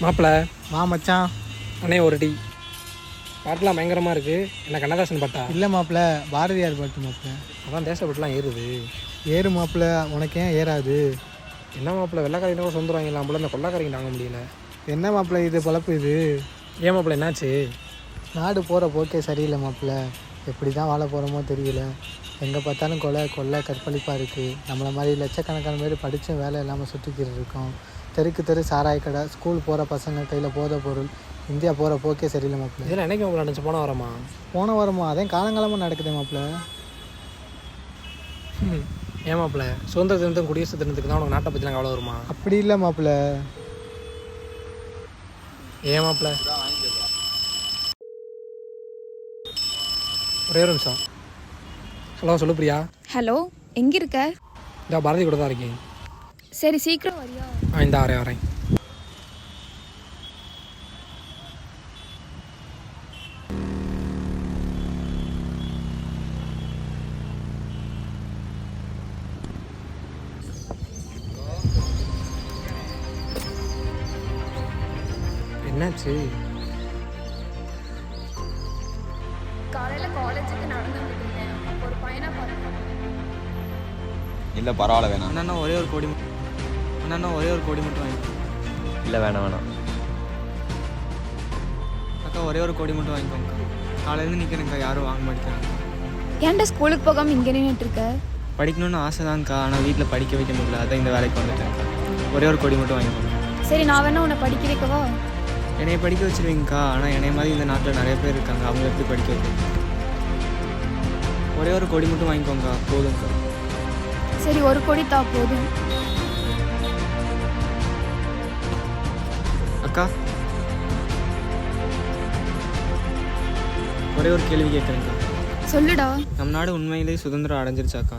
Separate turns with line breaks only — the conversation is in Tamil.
மாப்பிள்ள
வா மச்சான்.
அண்ணே ஒரு டீ. பாட்டெலாம் பயங்கரமாக இருக்குது. என்ன கண்ணதாசன் பாட்டா?
இல்லை மாப்பிள்ள, பாரதியார் பாட்டு மாப்பிள்ள.
அதான் தேசப்பட்டுலாம் ஏறுது.
ஏறு மாப்பிள்ள, உனக்கு ஏன் ஏறாது?
என்ன மாப்பிள்ள, வெள்ளைக்காரிங்க கூட சொந்த வாங்கிடலாம் போல, இந்த கொள்ளைக்காரிங்க தாங்க முடியல.
என்ன மாப்பிள்ள இது பொழப்பு இது?
ஏன் மாப்பிள்ள என்னாச்சு?
நாடு போகிற போக்கே சரியில்லை மாப்பிள்ள. எப்படி தான் வாழ போகிறோமோ தெரியல. எங்கே பார்த்தாலும் கொள்ளை கற்பழிப்பாக இருக்குது. நம்மளை மாதிரி லட்சக்கணக்கான பேர் படித்தும் வேலை இல்லாமல் சுற்றிக்கிட்டு இருக்கோம். தெருக்கு தெரு சாராய கடை, ஸ்கூல் போகிற பசங்க கையில் போதை பொருள். இந்தியா போகிற போக்கே சரியில்லை மாப்பிள்ள.
இதில் என்னைக்கு மாப்பிள்ள நினச்சி போன வரமா?
போன வாரமா? அதே காலங்காலமாக நடக்குது மாப்பிள்ள.
ஏன் மாப்பிள்ள, சுதந்திர தினத்துக்கும் குடியரசு தினத்துக்கு தான் உனக்கு நாட்டை பற்றிலாம் கவலை வருமா?
அப்படி இல்லை மாப்பிள்ள.
ஏன் மாப்பிள்ள, ஒரே ஒரு நிமிஷம். ஹலோ, சொல்லு பிரியா.
ஹலோ, எங்கே இருக்க?
இந்த பாரதி கூட தான் இருக்கேன்.
சரி, சீக்கிரம் வரியா?
இந்த வரேன். என்னாச்சு?
காலையில் காலேஜுக்கு நடந்துட்டு இருந்தேன். அப்போ ஒரு பையனை பார்த்தேன்.
இல்லை பரவாயில்ல வேணாம்.
அண்ணா ஒரே ஒரு கோடி மட்டும் வாங்கி.
இல்லை வேணாம்.
அக்கா ஒரே ஒரு கோடி மட்டும் வாங்கிக்கோங்க. காலையிலேருந்து நிற்கிறேங்க்கா, யாரும் வாங்க மாட்டேங்கிறாங்க.
ஏன்டா ஸ்கூலுக்கு போகாமல் இங்கே நின்றுட்டு இருக்க?
படிக்கணும்னு ஆசை தான்க்கா, ஆனால் வீட்டில் படிக்க வைக்க முடியல. அதான் இந்த வேலைக்கு வந்துட்டேன்க்கா. ஒரே ஒரு கோடி மட்டும் வாங்கிக்கோங்க.
சரி, நான் வேணா உன்னை படிக்க வைக்கவா?
என்னைய படிக்க வச்சிருவீங்கக்கா, ஆனால் என்னைய மாதிரி இந்த நாட்டில் நிறைய பேர் இருக்காங்க. அவங்க எப்படி படிக்க வைக்க? ஒரே ஒரு கோடி மட்டும் வாங்கிக்கோங்க, போதும்க்கா.
சரி, ஒரு கோடி தா போதும்.
அக்கா ஒரே ஒரு கேள்வி கேட்குறேங்க்கா.
சொல்லுடா.
நம்ம நாடு உண்மையிலேயே சுதந்திரம் அடைஞ்சிருச்சாக்கா?